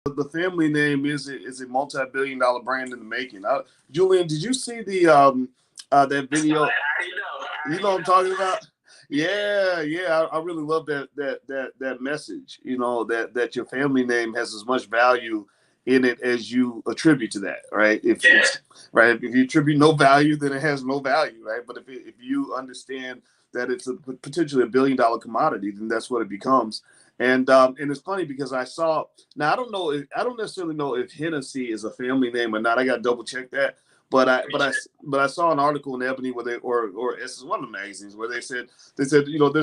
the family name is a multi-billion-dollar brand in the making. Julian, did you see the that video? I already know. I You know already what I'm know. talking about? Yeah, yeah. I really love that message. You know that your family name has as much value in it as you attribute to that, right? If Yeah. it's right, if you attribute no value, then it has no value, right? But if you understand that it's potentially $1 billion commodity, then that's what it becomes. And it's funny because I saw now I don't necessarily know if Hennessy is a family name or not. I got to double check that. But I saw an article in Ebony where they or it's one of the magazines where they said there's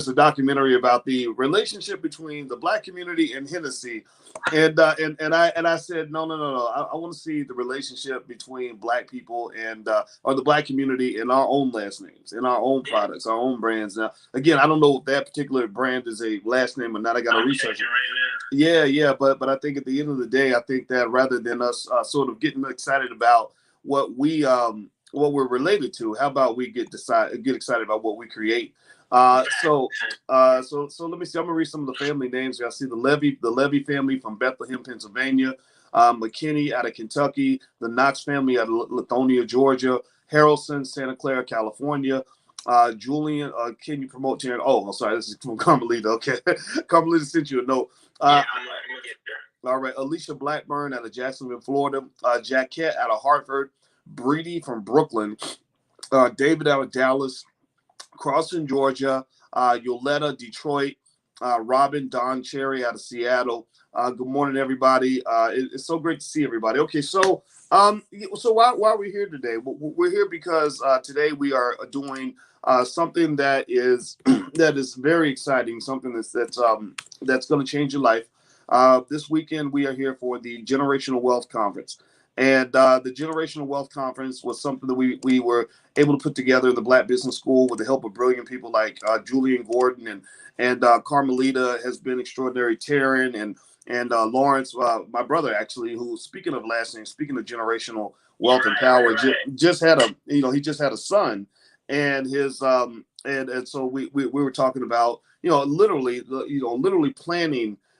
a documentary about the relationship between the black community and Hennessy, and I said no. I want to see the relationship between black people and or the black community and our own last names, and our own products, our own brands. Now again, I don't know if that particular brand is a last name or not. I got to I'm research checking it. right now. Yeah, but I think at the end of the day, I think that rather than us sort of getting excited about what we're related to, how about we get excited about what we create? Uh, so so let me see. I'm gonna read some of the family names. I see the Levy family from Bethlehem, Pennsylvania. McKinney out of Kentucky. The Knox family out of Lithonia, Georgia. Harrelson, Santa Clara, California. Julian, can you promote Sharon? Oh, I'm sorry, this is from Carmelita. Okay, Carmelita sent you a note. Yeah, Uh, I'm gonna get there. all right, Alicia Blackburn out of Jacksonville, Florida. Jaquette out of Hartford. Breedy from Brooklyn. David out of Dallas. Crosson, Georgia. Yoletta, Detroit. Robin, Don Cherry out of Seattle. Good morning, everybody. It's so great to see everybody. Okay, so why are we here today? We're here because today we are doing something that is that is very exciting. Something that's going to change your life. This weekend we are here for the Generational Wealth Conference, and the Generational Wealth Conference was something that we were able to put together in the Black Business School with the help of brilliant people like Julian Gordon and Carmelita has been extraordinary. Taryn and Lawrence, my brother actually, who speaking of last name, speaking of generational wealth and power, just had a he just had a son, and his and so we were talking about literally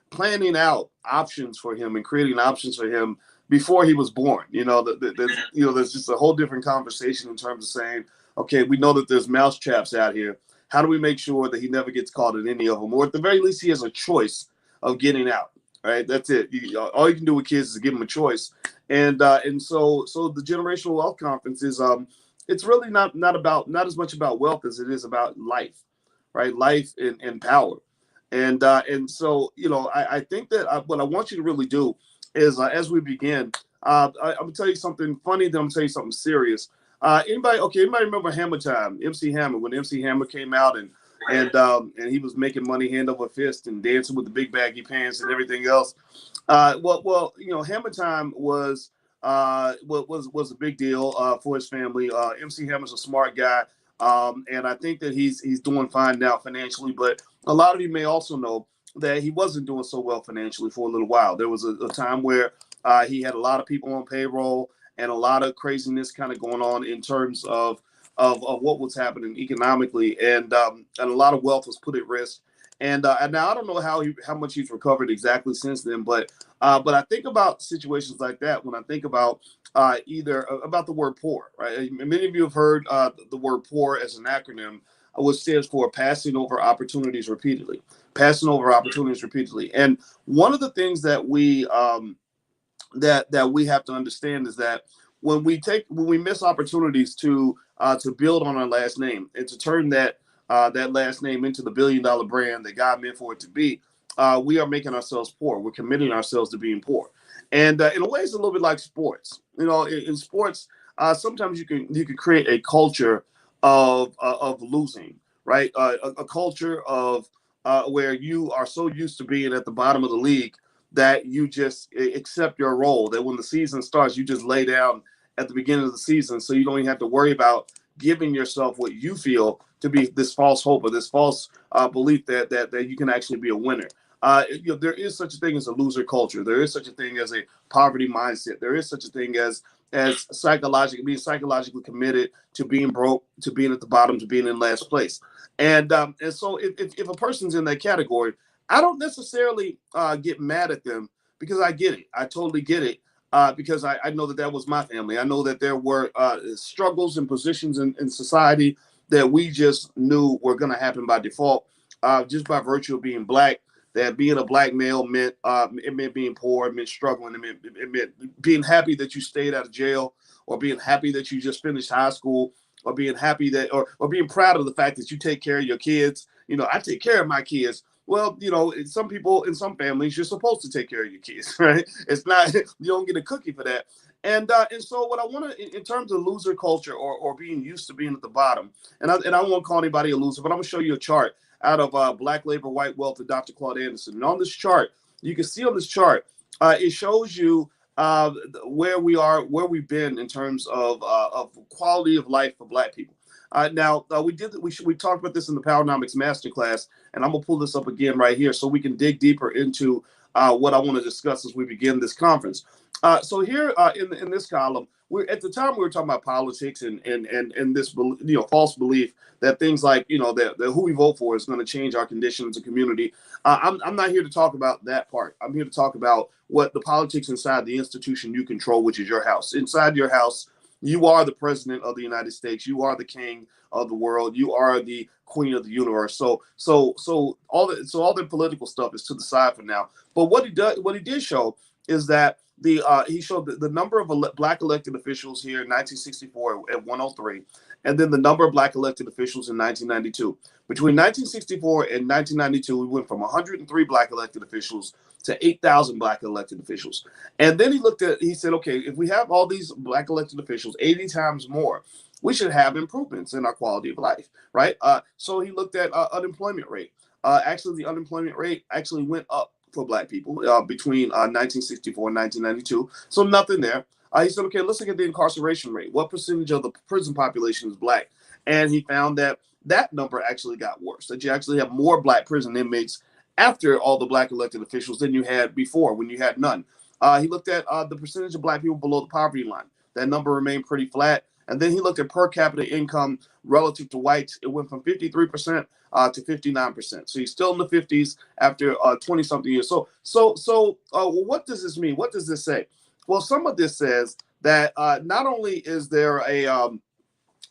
planning out options for him and creating options for him before he was born. There's just a whole different conversation in terms of saying, okay, we know that there's mouse traps out here. How do we make sure that he never gets caught in any of them, or at the very least, he has a choice of getting out? Right, that's it. All you can do with kids is give them a choice, and so the generational wealth conference is it's really not as much about wealth as it is about life, right? Life and power, and so I think that what I want you to really do is as we begin, I'm gonna tell you something funny, then I'm gonna tell you something serious. Anybody remember Hammer Time? MC Hammer, when MC Hammer came out and he was making money hand over fist and dancing with the big baggy pants and everything else. Hammer Time was a big deal for his family. MC Hammer's a smart guy, and I think that he's doing fine now financially. But a lot of you may also know that he wasn't doing so well financially for a little while. There was a time where he had a lot of people on payroll and a lot of craziness kind of going on in terms of what was happening economically, and a lot of wealth was put at risk. And now I don't know how much he's recovered exactly since then, but I think about situations like that when I think about either about the word poor, right? Many of you have heard the word poor as an acronym, which stands for passing over opportunities repeatedly. Passing over opportunities repeatedly, and one of the things that we have to understand is that when we miss opportunities to build on our last name and to turn that last name into the $1 billion brand that God meant for it to be, we are making ourselves poor. We're committing ourselves to being poor, and in a way, it's a little bit like sports. In sports, sometimes you can create a culture of losing, right? A culture of where you are so used to being at the bottom of the league that you just accept your role. That when the season starts, you just lay down at the beginning of the season, so you don't even have to worry about giving yourself what you feel to be this false hope or this false belief that you can actually be a winner. There is such a thing as a loser culture. There is such a thing as a poverty mindset. There is such a thing as being psychologically committed to being broke, to being at the bottom, to being in last place. And so if a person's in that category, I don't necessarily get mad at them because I get it. I totally get it. Because I know that was my family. I know that there were struggles and positions in society that we just knew were going to happen by default, just by virtue of being black. That being a black male meant it meant being poor, it meant struggling, it meant being happy that you stayed out of jail, or being happy that you just finished high school, or being happy that or being proud of the fact that you take care of your kids. I take care of my kids. Well, some people in some families, you're supposed to take care of your kids, right? It's not, you don't get a cookie for that. And so what I want to, in terms of loser culture, or being used to being at the bottom, and I won't call anybody a loser, but I'm gonna show you a chart out of Black Labor, White Wealth of Dr. Claude Anderson. And on this chart, you can see on this chart, it shows you where we are, where we've been in terms of quality of life for Black people. Now we talked about this in the Powernomics Masterclass, and I'm gonna pull this up again right here so we can dig deeper into what I want to discuss as we begin this conference. So here in this column, at the time we were talking about politics and this false belief that things like that who we vote for is going to change our condition as a community. I'm not here to talk about that part. I'm here to talk about what the politics inside the institution you control, which is your house. Inside your house, you are the president of the United States. You are the king of the world. You are the queen of the universe. So all the political stuff is to the side for now. But what he did show is that he showed the number of Black elected officials here in 1964 at 103, and then the number of Black elected officials in 1992. Between 1964 and 1992, we went from 103 Black elected officials to 8,000 Black elected officials. And then he said, okay, if we have all these Black elected officials, 80 times more, we should have improvements in our quality of life, right? So he looked at unemployment rate. Actually, the unemployment rate actually went up for Black people between 1964 and 1992. So nothing there. He said, okay, let's look at the incarceration rate. What percentage of the prison population is Black? And he found that number actually got worse, that you actually have more Black prison inmates after all the Black elected officials than you had before, when you had none. He looked at the percentage of Black people below the poverty line. That number remained pretty flat. And then he looked at per capita income relative to whites. It went from 53% to 59%. So he's still in the 50s after 20-something years. So what does this mean? What does this say? Well, some of this says that not only is there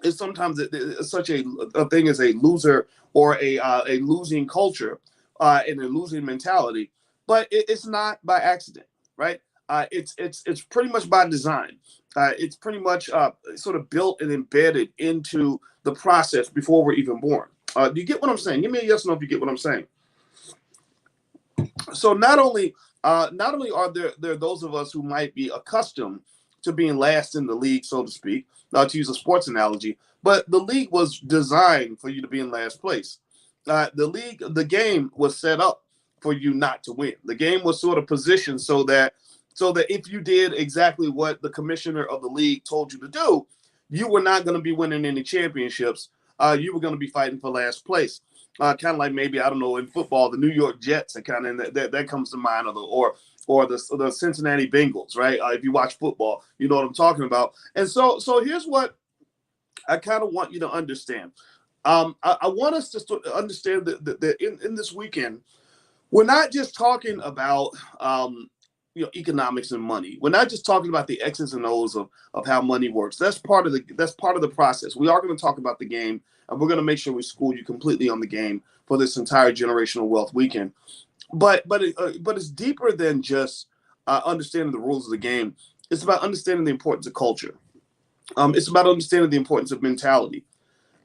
is sometimes such a thing as a loser or a losing culture and a losing mentality, but it's not by accident, right? It's pretty much by design. It's pretty much sort of built and embedded into the process before we're even born. Do you get what I'm saying? Give me a yes or no if you get what I'm saying. So not only are there those of us who might be accustomed to being last in the league, so to speak, to use a sports analogy, but the league was designed for you to be in last place. The game was set up for you not to win. The game was sort of positioned so that if you did exactly what the commissioner of the league told you to do, you were not going to be winning any championships. You were going to be fighting for last place. Kind of like maybe, I don't know, in football, the New York Jets are kind of that comes to mind, or the Cincinnati Bengals, right? If you watch football, you know what I'm talking about. And so here's what I kind of want you to understand. I want us to understand that in this weekend, we're not just talking about economics and money. We're not just talking about the X's and O's of how money works. That's part of the process. We are going to talk about the game, and we're going to make sure we school you completely on the game for this entire generational wealth weekend. But it's deeper than just understanding the rules of the game. It's about understanding the importance of culture. It's about understanding the importance of mentality.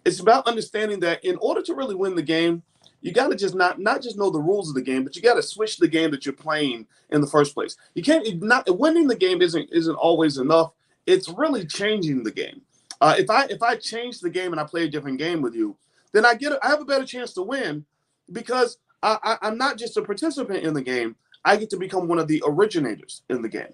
It's about understanding that in order to really win the game, you got to just not just know the rules of the game, but you got to switch the game that you're playing in the first place. You can't not winning the game isn't always enough. It's really changing the game. If I change the game and I play a different game with you, then I have a better chance to win because I'm not just a participant in the game. I get to become one of the originators in the game.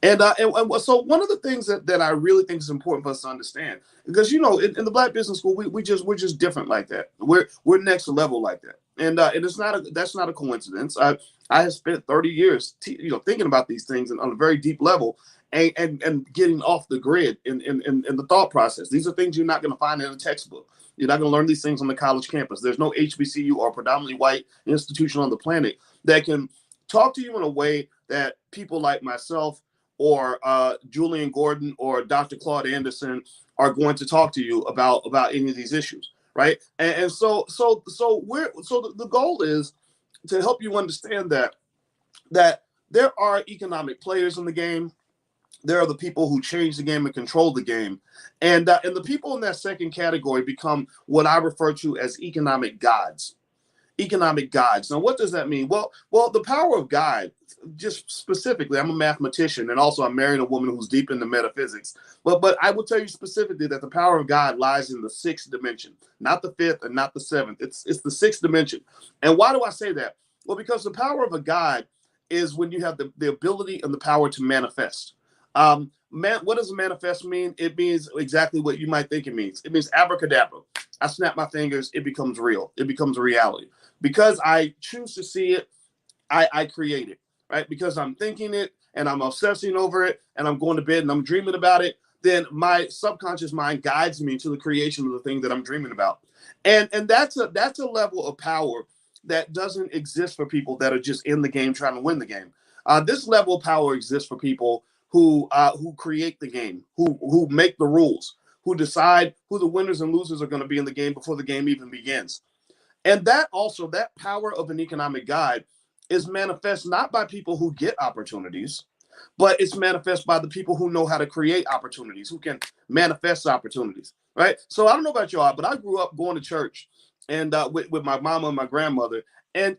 And so one of the things that I really think is important for us to understand, because in the Black Business School we're just different like that. We're next level like that, and that's not a coincidence. I have spent 30 years thinking about these things on a very deep level, and getting off the grid in the thought process. These are things you're not going to find in a textbook. You're not going to learn these things on the college campus. There's no HBCU or predominantly white institution on the planet that can talk to you in a way that people like myself or Julian Gordon or Dr. Claude Anderson are going to talk to you about any of these issues, right? And so the goal is to help you understand that there are economic players in the game. There are the people who change the game and control the game, and the people in that second category become what I refer to as economic gods. Economic gods. Now, what does that mean? Well, the power of God, just specifically, I'm a mathematician and also I'm marrying a woman who's deep into metaphysics. But I will tell you specifically that the power of God lies in the sixth dimension, not the fifth and not the seventh. It's the sixth dimension. And why do I say that? Well, because the power of a God is when you have the ability and the power to manifest. What does manifest mean? It means exactly what you might think it means. It means abracadabra. I snap my fingers, it becomes real. It becomes a reality. Because I choose to see it, I create it, right? Because I'm thinking it and I'm obsessing over it and I'm going to bed and I'm dreaming about it, then my subconscious mind guides me to the creation of the thing that I'm dreaming about. And that's a level of power that doesn't exist for people that are just in the game trying to win the game. This level of power exists for people who create the game, who make the rules, who decide who the winners and losers are going to be in the game before the game even begins. And that power of an economic guide is manifest not by people who get opportunities, but it's manifest by the people who know how to create opportunities, who can manifest opportunities, right? So I don't know about y'all, but I grew up going to church and with my mama and my grandmother, and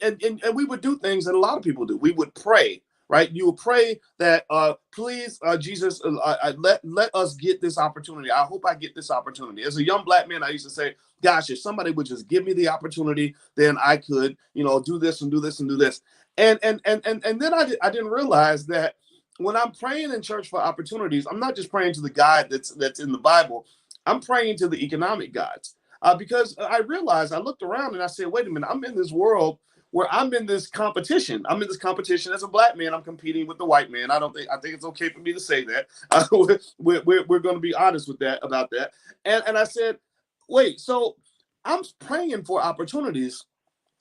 we would do things that a lot of people do. We would pray, right? You would pray that, please, Jesus, let us get this opportunity. I hope I get this opportunity. As a young black man, I used to say, gosh, if somebody would just give me the opportunity, then I could, do this and do this and do this. And then I didn't realize that when I'm praying in church for opportunities, I'm not just praying to the God that's in the Bible. I'm praying to the economic gods. Because I realized, I looked around and I said, wait a minute, I'm in this world where I'm in this competition. I'm in this competition as a black man. I'm competing with the white man. I think it's okay for me to say that. We're going to be honest with that about that. And I said, wait, so I'm praying for opportunities,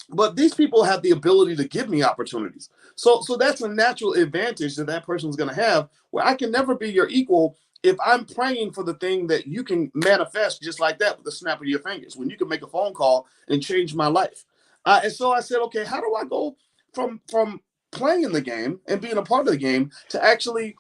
but these people have the ability to give me opportunities. So that's a natural advantage that person's going to have, where I can never be your equal if I'm praying for the thing that you can manifest just like that with the snap of your fingers, when you can make a phone call and change my life. And so I said, okay, how do I go from playing the game and being a part of the game to actually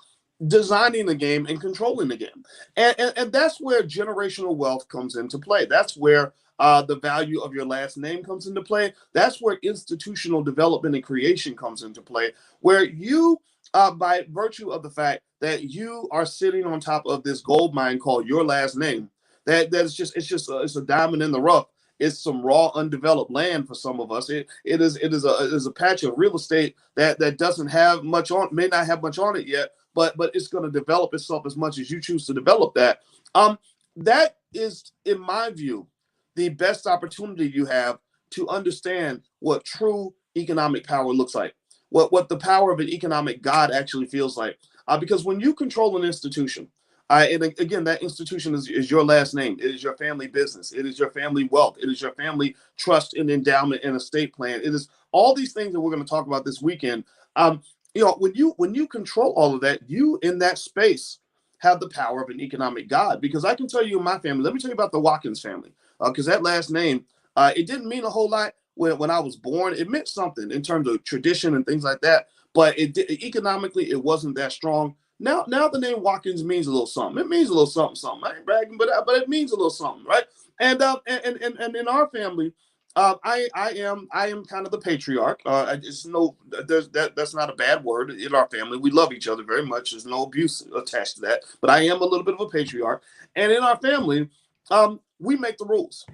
designing the game and controlling the game? And that's where generational wealth comes into play. That's where the value of your last name comes into play. That's where institutional development and creation comes into play, where you, by virtue of the fact that you are sitting on top of this gold mine called your last name, it's a diamond in the rough. It's some raw, undeveloped land for some of us. It is a patch of real estate that doesn't have much on, may not have much on it yet, but it's going to develop itself as much as you choose to develop that. That is, in my view, the best opportunity you have to understand what true economic power looks like, what the power of an economic God actually feels like. Because when you control an institution, and again, that institution is your last name. It is your family business. It is your family wealth. It is your family trust and endowment and estate plan. It is all these things that we're going to talk about this weekend. When you control all of that, you in that space have the power of an economic God. Because I can tell you in my family, let me tell you about the Watkins family, because that last name, it didn't mean a whole lot when I was born. It meant something in terms of tradition and things like that, but economically, it wasn't that strong. Now the name Watkins means a little something. It means a little something, something. I ain't bragging, but it means a little something, right? And in our family, I am kind of the patriarch. That's not a bad word in our family. We love each other very much. There's no abuse attached to that. But I am a little bit of a patriarch. And in our family, we make the rules.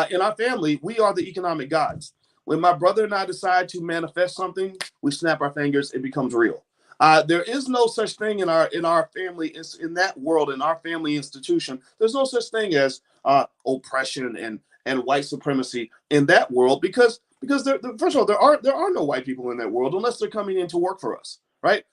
In our family, we are the economic gods. When my brother and I decide to manifest something, we snap our fingers. It becomes real. There is no such thing in our family, in that world, in our family institution. There's no such thing as oppression and white supremacy in that world, because first of all, there are no white people in that world unless they're coming in to work for us, right?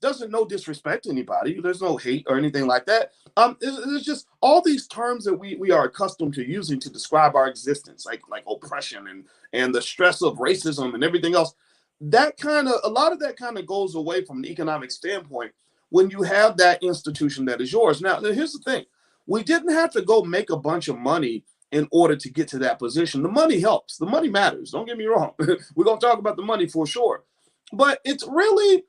Doesn't no disrespect to anybody. There's no hate or anything like that. It's just all these terms that we are accustomed to using to describe our existence, like oppression and the stress of racism and everything else. that kind of, a lot of that kind of goes away from an economic standpoint when you have that institution that is yours. Now, here's the thing. We didn't have to go make a bunch of money in order to get to that position. The money helps. The money matters. Don't get me wrong. We're going to talk about the money for sure. But it really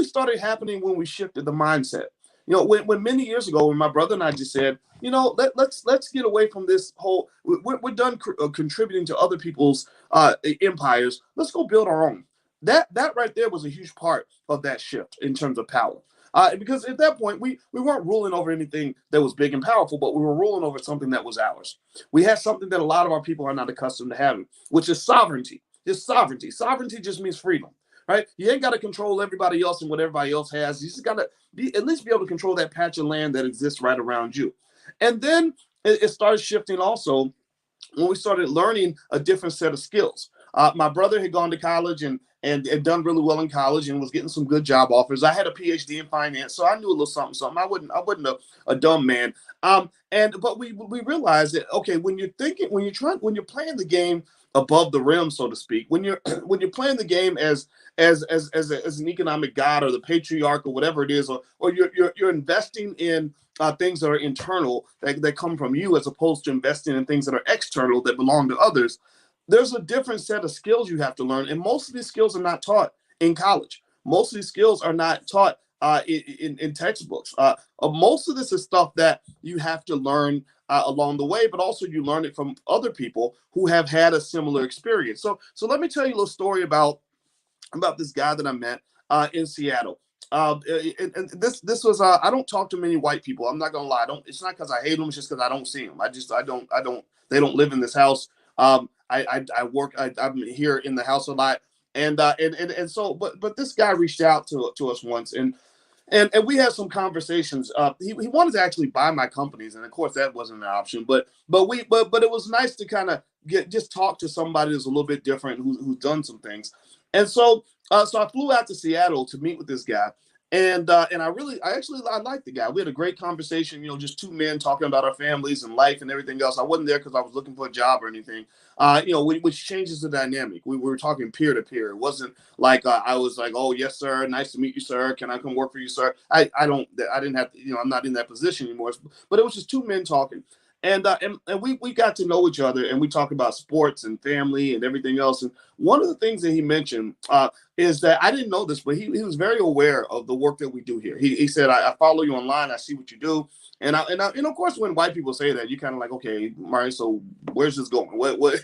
started happening when we shifted the mindset. When many years ago, when my brother and I just said, let's get away from this whole, we're done contributing to other people's empires. Let's go build our own. That right there was a huge part of that shift in terms of power. Because at that point, we weren't ruling over anything that was big and powerful, but we were ruling over something that was ours. We had something that a lot of our people are not accustomed to having, which is sovereignty. Just sovereignty. Sovereignty just means freedom, right? You ain't got to control everybody else and what everybody else has. You just got to at least be able to control that patch of land that exists right around you. And then it started shifting also when we started learning a different set of skills. My brother had gone to college and done really well in college and was getting some good job offers. I had a PhD in finance, so I knew a little something. I wasn't a dumb man. But we realized that, okay, when you're playing the game above the rim, so to speak, when you're playing the game as an economic god or the patriarch or whatever it is, or you're investing in things that are internal that come from you, as opposed to investing in things that are external that belong to others. There's a different set of skills you have to learn, and most of these skills are not taught in college. Most of these skills are not taught in textbooks. Most of this is stuff that you have to learn along the way, but also you learn it from other people who have had a similar experience. So let me tell you a little story about this guy that I met in Seattle. And this was I don't talk to many white people. I'm not gonna lie. It's not because I hate them. It's just because I don't see them. I don't. They don't live in this house. I work. I'm here in the house a lot, and so. But this guy reached out to us once, and we had some conversations. He wanted to actually buy my companies, and of course that wasn't an option. But it was nice to kind of just talk to somebody who's a little bit different, who's done some things. And so I flew out to Seattle to meet with this guy. And I liked the guy. We had a great conversation, just two men talking about our families and life and everything else. I wasn't there because I was looking for a job or anything, which changes the dynamic. We were talking peer to peer. It wasn't like I was like, oh, yes, sir. Nice to meet you, sir. Can I come work for you, sir? I didn't have to, I'm not in that position anymore. But it was just two men talking. And we got to know each other, and we talked about sports and family and everything else. And one of the things that he mentioned is that I didn't know this, but he was very aware of the work that we do here. He said, I follow you online. I see what you do. And of course, when white people say that, you kind of like, okay, Mario, so where's this going? What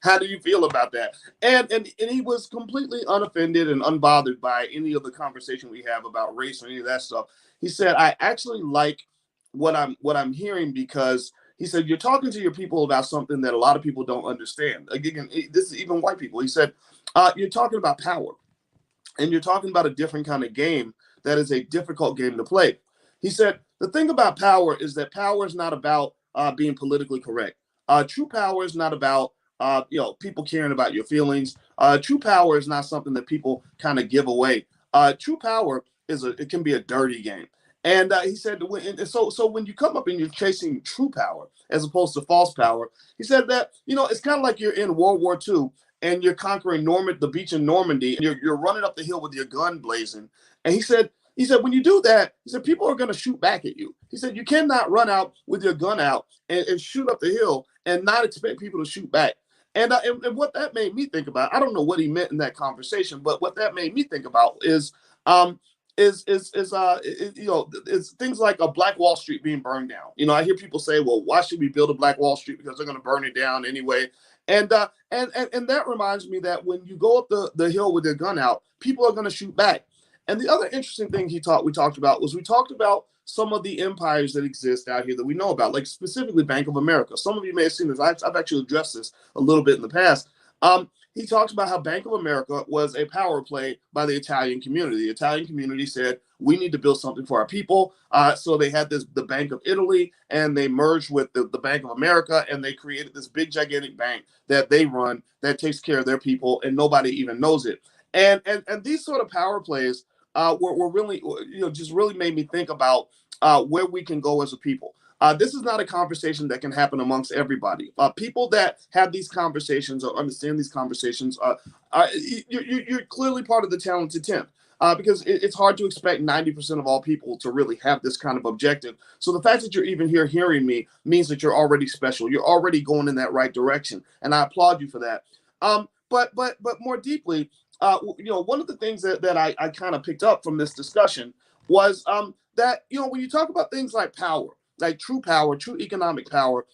how do you feel about that? And he was completely unoffended and unbothered by any of the conversation we have about race or any of that stuff. He said, I actually like what I'm hearing, because he said, you're talking to your people about something that a lot of people don't understand. Again, this is even white people. He said, you're talking about power, and you're talking about a different kind of game that is a difficult game to play. He said, the thing about power is that power is not about being politically correct. True power is not about people caring about your feelings. True power is not something that people kind of give away. True power it can be a dirty game. And he said, so when you come up and you're chasing true power as opposed to false power, he said that, it's kind of like you're in World War II and you're conquering the beach in Normandy, and you're running up the hill with your gun blazing. And he said, when you do that, he said, people are going to shoot back at you. He said, you cannot run out with your gun out and shoot up the hill and not expect people to shoot back. And what that made me think about, I don't know what he meant in that conversation, but what that made me think about is things like a Black Wall Street being burned down. I hear people say, well, why should we build a Black Wall Street? Because they're going to burn it down anyway. And that reminds me that when you go up the hill with your gun out, people are going to shoot back. And the other interesting thing we talked about some of the empires that exist out here that we know about, like specifically Bank of America. Some of you may have seen this. I've actually addressed this a little bit in the past. He talks about how Bank of America was a power play by the Italian community. The Italian community said, we need to build something for our people. So they had the Bank of Italy, and they merged with the Bank of America, and they created this big, gigantic bank that they run that takes care of their people, and nobody even knows it. And these sort of power plays were really, just really made me think about where we can go as a people. This is not a conversation that can happen amongst everybody. People that have these conversations or understand these conversations, you're clearly part of the talented 10. Because it's hard to expect 90% of all people to really have this kind of objective. So the fact that you're even here hearing me means that you're already special. You're already going in that right direction, and I applaud you for that. But more deeply, one of the things that I kind of picked up from this discussion was that when you talk about things like power, true economic power,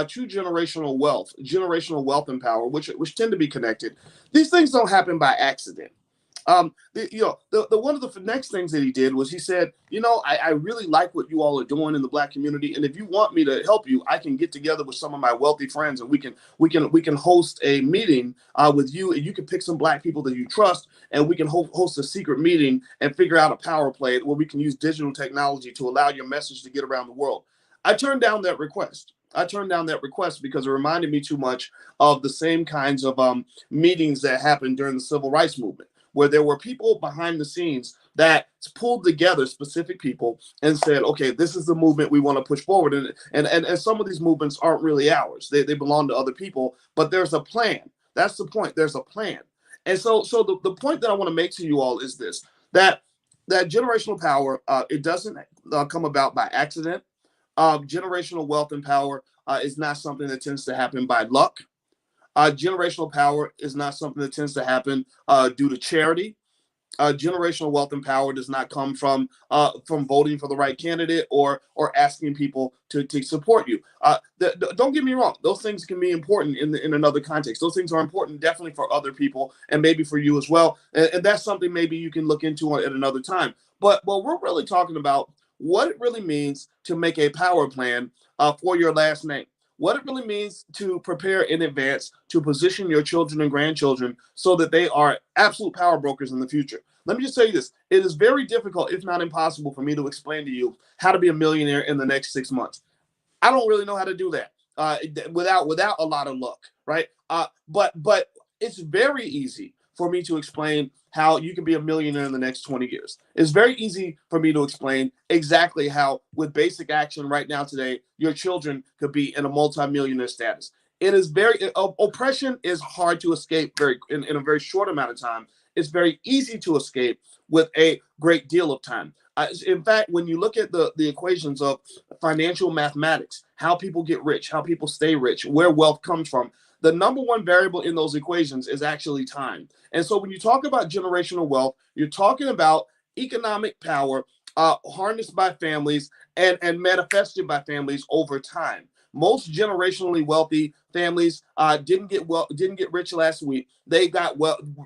true generational wealth and power, which tend to be connected. These things don't happen by accident. The one of the next things that he did was he said, I really like what you all are doing in the Black community, and if you want me to help you, I can get together with some of my wealthy friends, and we can host a meeting with you, and you can pick some Black people that you trust, and we can host a secret meeting and figure out a power play where we can use digital technology to allow your message to get around the world. I turned down that request. Because it reminded me too much of the same kinds of meetings that happened during the civil rights movement, where there were people behind the scenes that pulled together specific people and said, okay, this is the movement we want to push forward. And some of these movements aren't really ours. They belong to other people, but there's a plan. That's the point. There's a plan. And so the point that I want to make to you all is this, that generational power, it doesn't come about by accident. Generational wealth and power is not something that tends to happen by luck. Generational power is not something that tends to happen due to charity. Generational wealth and power does not come from voting for the right candidate or asking people to support you. Don't get me wrong; those things can be important in another context. Those things are important definitely for other people and maybe for you as well. And that's something maybe you can look into at another time. But we're really talking about what it really means to make a power plan for your last name. What it really means to prepare in advance to position your children and grandchildren so that they are absolute power brokers in the future. Let me just tell you this. It is very difficult, if not impossible, for me to explain to you how to be a millionaire in the next 6 months. I don't really know how to do that without a lot of luck, right? But it's very easy for me to explain how you can be a millionaire in the next 20 years. It's very easy for me to explain exactly how, with basic action right now today, your children could be in a multimillionaire status. It is oppression is hard to escape in a very short amount of time. It's very easy to escape with a great deal of time. In fact, when you look at the equations of financial mathematics, how people get rich, how people stay rich, where wealth comes from, the number one variable in those equations is actually time. And so when you talk about generational wealth, you're talking about economic power harnessed by families and manifested by families over time. Most generationally wealthy families didn't get rich last week. They got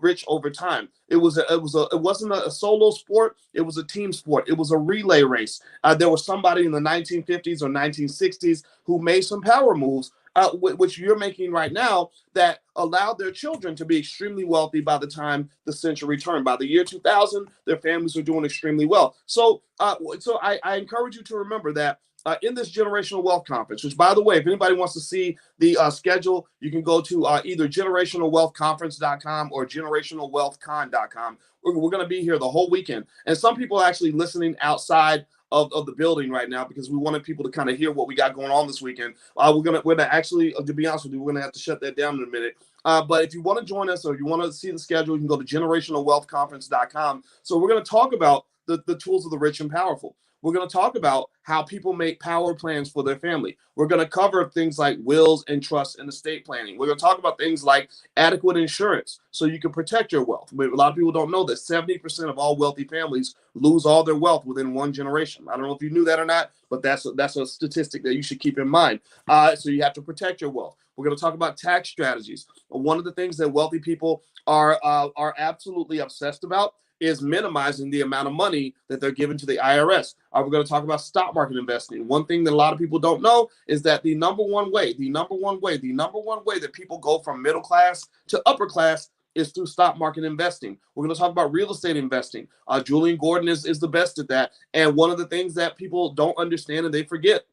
rich over time. It wasn't a solo sport. It was a team sport. It was a relay race. There was somebody in the 1950s or 1960s who made some power moves, which you're making right now, that allowed their children to be extremely wealthy by the time the century turned. By the year 2000, their families were doing extremely well. So I encourage you to remember that in this generational wealth conference, which, by the way, if anybody wants to see the schedule, you can go to either generationalwealthconference.com or generationalwealthcon.com. We're going to be here the whole weekend. And some people are actually listening outside of the building right now because we wanted people to kind of hear what we got going on this weekend. We're gonna actually, to be honest with you, we're gonna have to shut that down in a minute. But if you want to join us or if you want to see the schedule, you can go to generationalwealthconference.com. So we're going to talk about the tools of the rich and powerful. We're going to talk about how people make power plans for their family. We're going to cover things like wills and trusts and estate planning. We're going to talk about things like adequate insurance so you can protect your wealth. A lot of people don't know that 70% of all wealthy families lose all their wealth within one generation. I don't know if you knew that or not, but that's a statistic that you should keep in mind. So you have to protect your wealth. We're going to talk about tax strategies. One of the things that wealthy people are absolutely obsessed about is minimizing the amount of money that they're giving to the IRS. We're going to talk about stock market investing. One thing that a lot of people don't know is that the number one way that people go from middle class to upper class is through stock market investing. We're going to talk about real estate investing. Julian Gordon is the best at that. And one of the things that people don't understand and they forget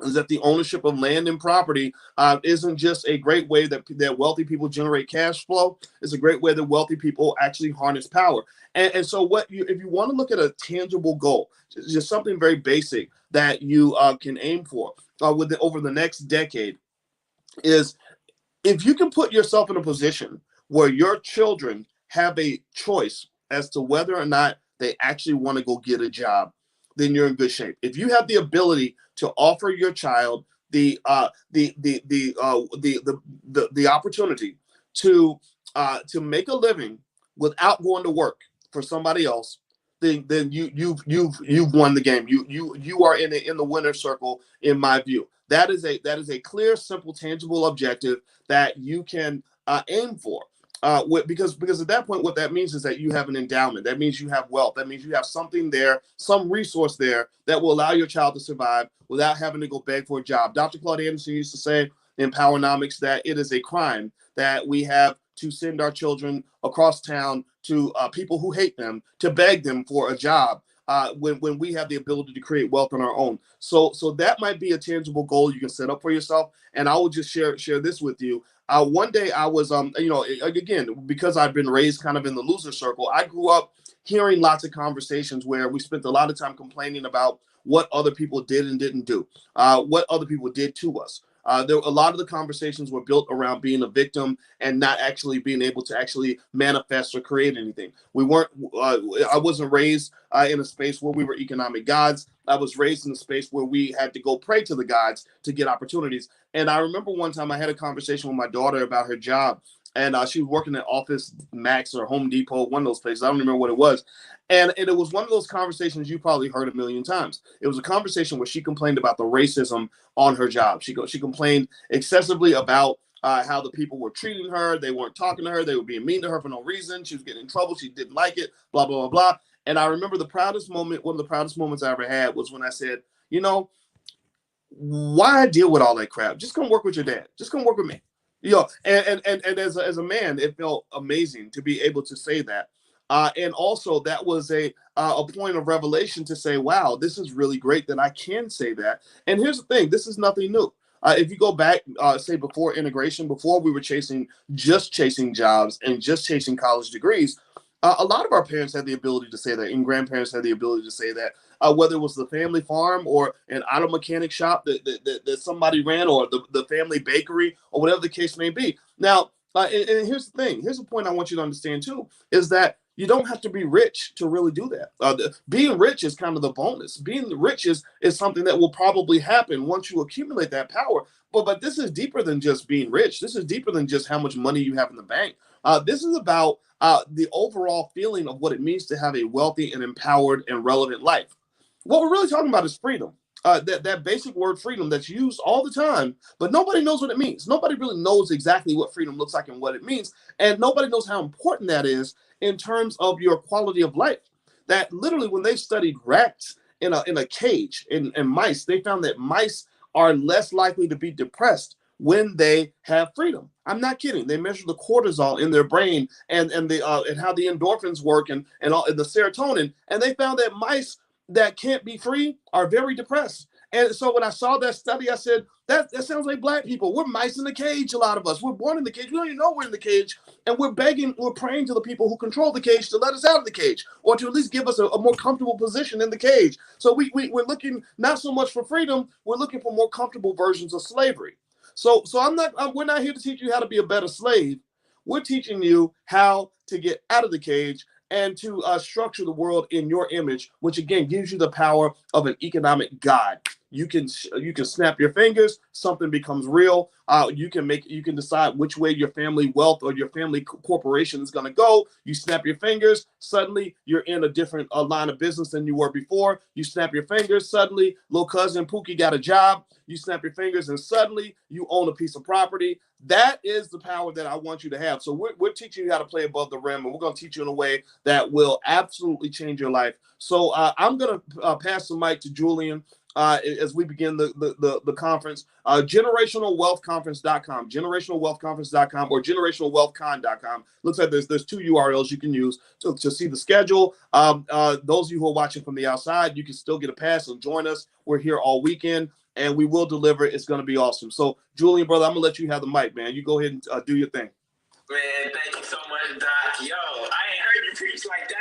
is that the ownership of land and property isn't just a great way that wealthy people generate cash flow. It's a great way that wealthy people actually harness power. And so if you want to look at a tangible goal, just something very basic that you can aim for, over the next decade is if you can put yourself in a position where your children have a choice as to whether or not they actually want to go get a job, then you're in good shape. If you have the ability to offer your child the opportunity to make a living without going to work for somebody else, then you've won the game. You are in the winner's circle, in my view. That is a clear, simple, tangible objective that you can aim for. Because at that point, what that means is that you have an endowment. That means you have wealth. That means you have something there, some resource there that will allow your child to survive without having to go beg for a job. Dr. Claude Anderson used to say in Powernomics that it is a crime that we have to send our children across town to people who hate them to beg them for a job. When we have the ability to create wealth on our own. So that might be a tangible goal you can set up for yourself. And I will just share this with you. One day I was, again, because I've been raised kind of in the loser circle, I grew up hearing lots of conversations where we spent a lot of time complaining about what other people did and didn't do, what other people did to us. A lot of the conversations were built around being a victim and not actually being able to actually manifest or create anything. I wasn't raised in a space where we were economic gods. I was raised in a space where we had to go pray to the gods to get opportunities. And I remember one time I had a conversation with my daughter about her job. And she was working at Office Max or Home Depot, one of those places. I don't remember what it was. And it was one of those conversations you probably heard a million times. It was a conversation where she complained about the racism on her job. She complained excessively about how the people were treating her. They weren't talking to her. They were being mean to her for no reason. She was getting in trouble. She didn't like it, blah, blah, blah, blah. And I remember one of the proudest moments I ever had was when I said, why deal with all that crap? Just come work with your dad. Just come work with me. And as a man, it felt amazing to be able to say that. And also that was a point of revelation to say, wow, this is really great that I can say that. And here's the thing, this is nothing new. If you go back, say before integration, before we were chasing jobs and just chasing college degrees, a lot of our parents had the ability to say that, and grandparents had the ability to say that, whether it was the family farm or an auto mechanic shop that somebody ran, or the family bakery, or whatever the case may be. Now, and here's the thing. Here's the point I want you to understand, too, is that you don't have to be rich to really do that. Being rich is kind of the bonus. Being rich is something that will probably happen once you accumulate that power. But this is deeper than just being rich. This is deeper than just how much money you have in the bank. This is about the overall feeling of what it means to have a wealthy and empowered and relevant life. What we're really talking about is freedom. That basic word freedom that's used all the time, but nobody knows what it means. Nobody really knows exactly what freedom looks like and what it means. And nobody knows how important that is in terms of your quality of life. That literally, when they studied rats in a cage and mice, they found that mice are less likely to be depressed when they have freedom. I'm not kidding. They measure the cortisol in their brain and how the endorphins work and the serotonin, and they found that mice that can't be free are very depressed. And so when I saw that study, I said, that sounds like black people. We're mice in the cage, a lot of us. We're born in the cage. We don't even know we're in the cage. And we're praying to the people who control the cage to let us out of the cage, or to at least give us a more comfortable position in the cage. So we're looking not so much for freedom, we're looking for more comfortable versions of slavery. So we're not here to teach you how to be a better slave. We're teaching you how to get out of the cage and to structure the world in your image, which again gives you the power of an economic god. You can snap your fingers, something becomes real. You can decide which way your family wealth or your family corporation is going to go. You snap your fingers, suddenly you're in a different line of business than you were before. You snap your fingers, suddenly little cousin Pookie got a job. You snap your fingers and suddenly you own a piece of property. That is the power that I want you to have. So we're teaching you how to play above the rim, and we're going to teach you in a way that will absolutely change your life. So I'm going to pass the mic to Julian as we begin the conference. Generationalwealthconference.com, generationalwealthconference.com, or generationalwealthcon.com. Looks like there's two URLs you can use to see the schedule. Those of you who are watching from the outside, you can still get a pass and join us. We're here all weekend, and we will deliver. It's going to be awesome. So, Julian, brother, I'm going to let you have the mic, man. You go ahead and do your thing. Man, thank you so much, Doc. Yo, I ain't heard you preach like that